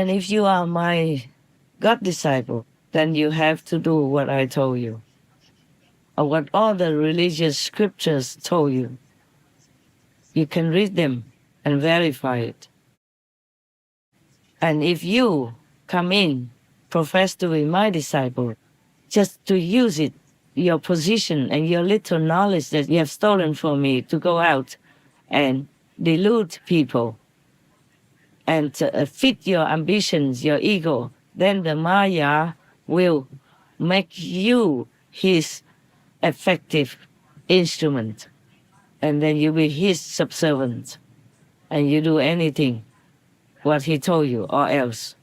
And if you are my God disciple, then you have to do what I told you, or what all the religious scriptures told you. You can read them and verify it. And if you come in, profess to be my disciple, just to use it, your position and your little knowledge that you have stolen from me to go out and delude people and fit your ambitions, your ego, then the Maya will make you his effective instrument. And then you be his subservient. And you do anything what he told you or else.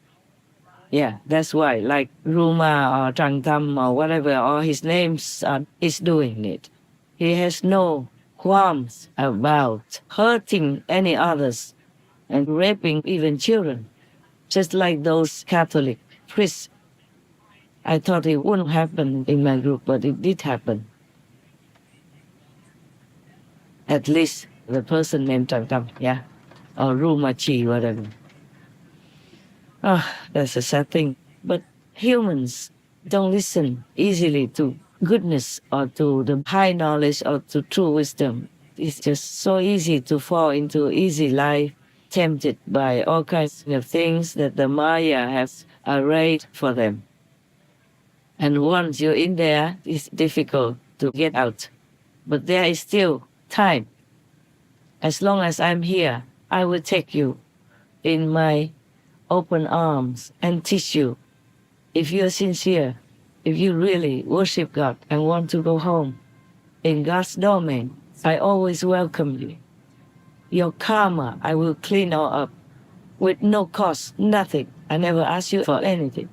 Yeah, that's why, like Ruma or Trangtam or whatever, all his names is doing it. He has no qualms about hurting any others and raping even children, just like those Catholic priests. I thought it wouldn't happen in my group, but it did happen. At least the person named Trangtam, yeah, or Ruma Chi, whatever. Oh, that's a sad thing. But humans don't listen easily to goodness or to the high knowledge or to true wisdom. It's just so easy to fall into easy life, tempted by all kinds of things that the Maya has arrayed for them. And once you're in there, it's difficult to get out. But there is still time. As long as I'm here, I will take you in my open arms and teach you. If you're sincere, if you really worship God and want to go home in God's domain, I always welcome you. Your karma, I will clean all up with no cost, nothing. I never ask you for anything.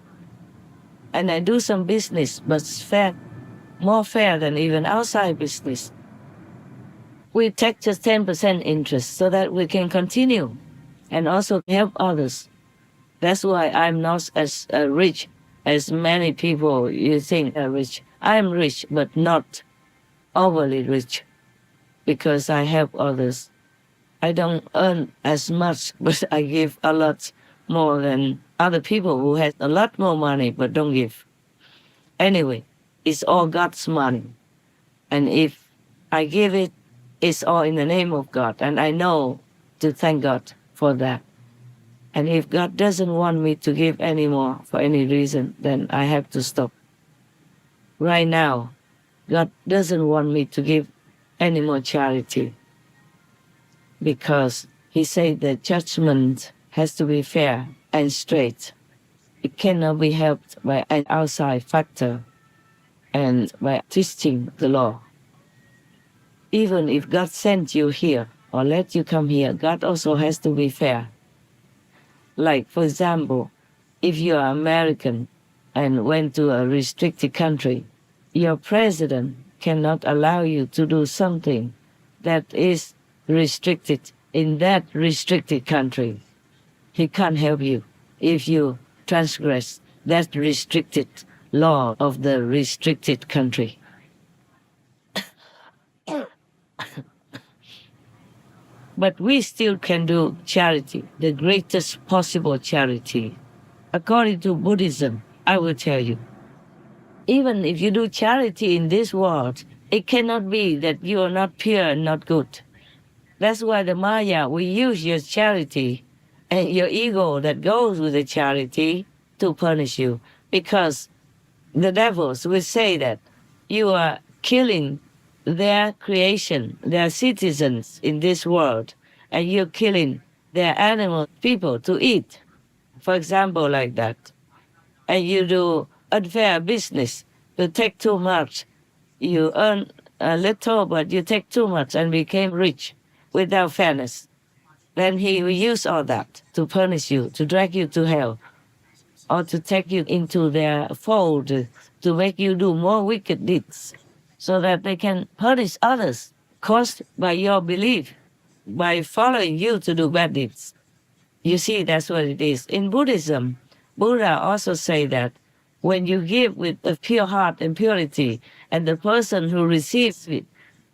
And I do some business, but it's fair, more fair than even outside business. We take just 10% interest so that we can continue and also help others. That's why I'm not as rich as many people you think are rich. I'm rich, but not overly rich, because I help others. I don't earn as much, but I give a lot more than other people who have a lot more money but don't give. Anyway, it's all God's money. And if I give it, it's all in the name of God. And I know to thank God for that. And if God doesn't want me to give anymore for any reason, then I have to stop. Right now, God doesn't want me to give any more charity, because he said that judgment has to be fair and straight. It cannot be helped by an outside factor and by twisting the law. Even if God sent you here or let you come here, God also has to be fair. Like, for example, if you are American and went to a restricted country, your president cannot allow you to do something that is restricted in that restricted country. He can't help you if you transgress that restricted law of the restricted country. But we still can do charity, the greatest possible charity. According to Buddhism, I will tell you, even if you do charity in this world, it cannot be that you are not pure and not good. That's why the Maya will use your charity and your ego that goes with the charity to punish you. Because the devils will say that you are killing their creation, their citizens in this world, and you're killing their animal people to eat, for example, like that. And you do unfair business, you take too much, you earn a little, but you take too much and became rich without fairness. Then he will use all that to punish you, to drag you to hell, or to take you into their fold, to make you do more wicked deeds, so that they can punish others caused by your belief, by following you to do bad deeds. You see, that's what it is. In Buddhism, Buddha also say that when you give with a pure heart and purity, and the person who receives it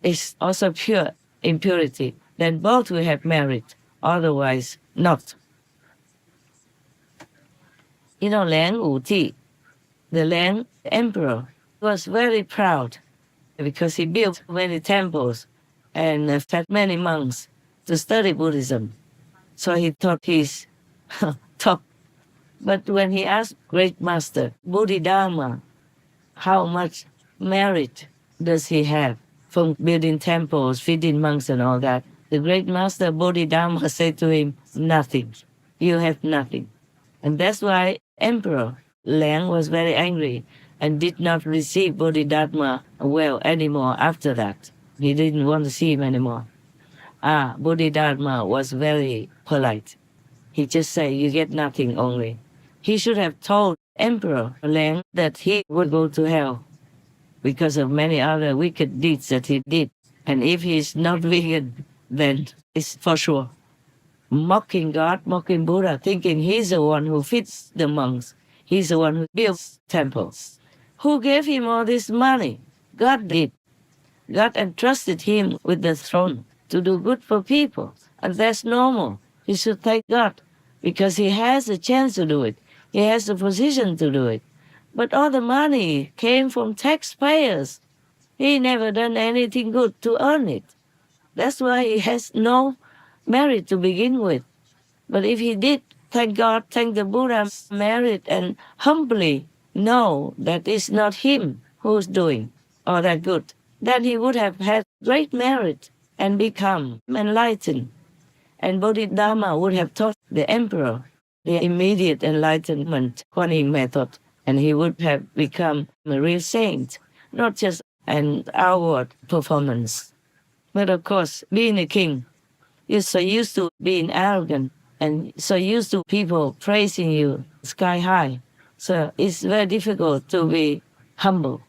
is also pure in purity, then both will have merit, otherwise not. Liang Wuti, the Liang Emperor, was very proud because he built many temples and fed many monks to study Buddhism. So he thought he's top. But when he asked Great Master Bodhidharma how much merit does he have from building temples, feeding monks and all that, the Great Master Bodhidharma said to him, nothing. You have nothing. And that's why Emperor Liang was very angry and did not receive Bodhidharma well anymore after that. He didn't want to see him anymore. Bodhidharma was very polite. He just said, you get nothing only. He should have told Emperor Liang that he would go to hell because of many other wicked deeds that he did. And if he's not vegan, then it's for sure. Mocking God, mocking Buddha, thinking he's the one who feeds the monks. He's the one who builds temples. Who gave him all this money? God did. God entrusted him with the throne to do good for people. And that's normal. He should thank God because he has the chance to do it. He has the position to do it. But all the money came from taxpayers. He never done anything good to earn it. That's why he has no merit to begin with. But if he did, thank God, thank the Buddha, merit, and humbly know that it's not him who's doing all that good, then he would have had great merit and become enlightened. And Bodhidharma would have taught the emperor the immediate enlightenment Quan method, and he would have become a real saint, not just an outward performance. But of course, being a king, you're so used to being arrogant and so used to people praising you sky high. So it's very difficult to be humble.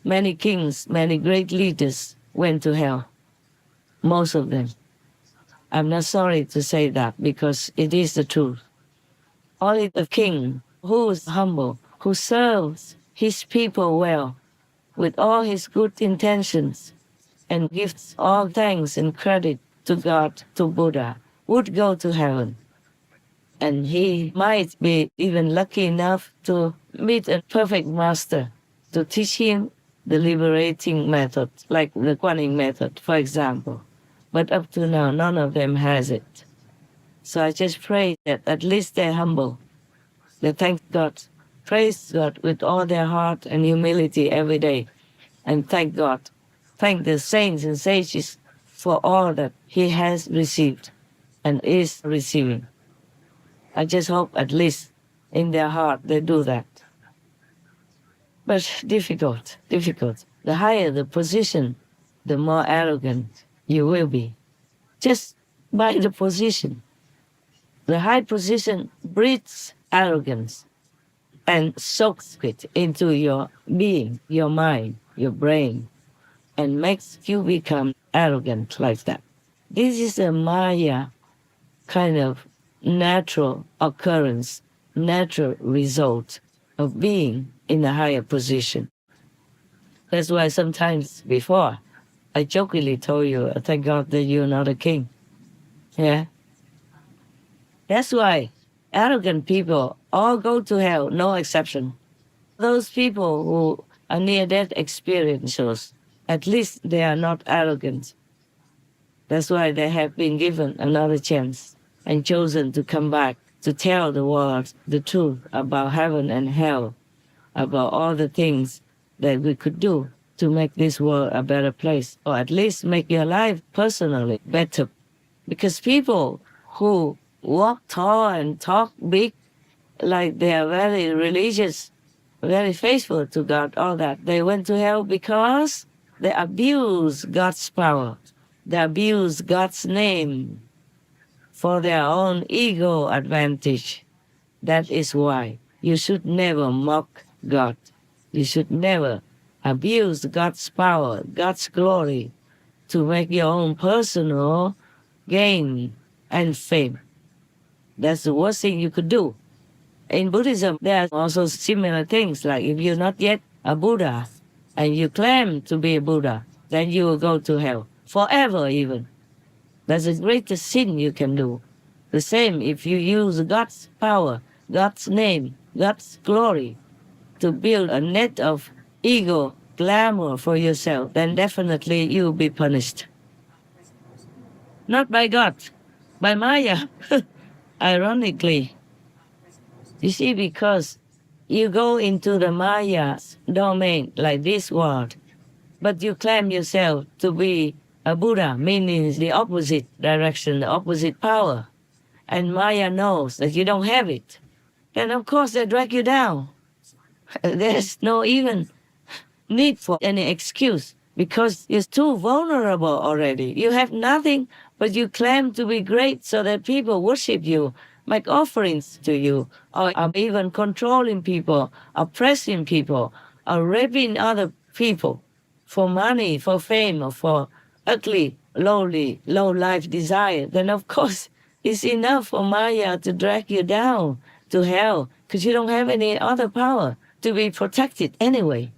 Many kings, many great leaders went to hell. Most of them. I'm not sorry to say that because it is the truth. Only the king who is humble, who serves his people well, with all his good intentions, and gives all thanks and credit to God, to Buddha, would go to heaven. And he might be even lucky enough to meet a perfect master to teach him the liberating method, like the Quan method, for example. But up to now, none of them has it. So I just pray that at least they're humble. They thank God, praise God with all their heart and humility every day. And thank God, thank the saints and sages for all that he has received and is receiving. I just hope at least in their heart they do that. But difficult. The higher the position, the more arrogant you will be. Just by the position. The high position breeds arrogance and soaks it into your being, your mind, your brain, and makes you become arrogant like that. This is a Maya kind of natural occurrence, natural result of being in a higher position. That's why sometimes before, I jokingly told you, thank God that you're not a king. Yeah? That's why arrogant people all go to hell, no exception. Those people who are near-death experiences, at least they are not arrogant. That's why they have been given another chance and chosen to come back to tell the world the truth about heaven and hell, about all the things that we could do to make this world a better place, or at least make your life personally better. Because people who walk tall and talk big, like they are very religious, very faithful to God, all that, they went to hell because they abuse God's power. They abuse God's name for their own ego advantage. That is why you should never mock God. You should never abuse God's power, God's glory, to make your own personal gain and fame. That's the worst thing you could do. In Buddhism, there are also similar things, like if you're not yet a Buddha and you claim to be a Buddha, then you will go to hell, forever even. That's the greatest sin you can do. The same if you use God's power, God's name, God's glory, to build a net of ego glamour for yourself, then definitely you'll be punished. Not by God, by Maya, ironically. You see, because you go into the Maya's domain like this world, but you claim yourself to be a Buddha, meaning the opposite direction, the opposite power, and Maya knows that you don't have it, then of course they drag you down. There's no even need for any excuse because you're too vulnerable already. You have nothing, but you claim to be great so that people worship you, make offerings to you, or are even controlling people, oppressing people, or raping other people for money, for fame, or for ugly, lowly, low life desire. Then of course it's enough for Maya to drag you down to hell because you don't have any other power to be protected anyway.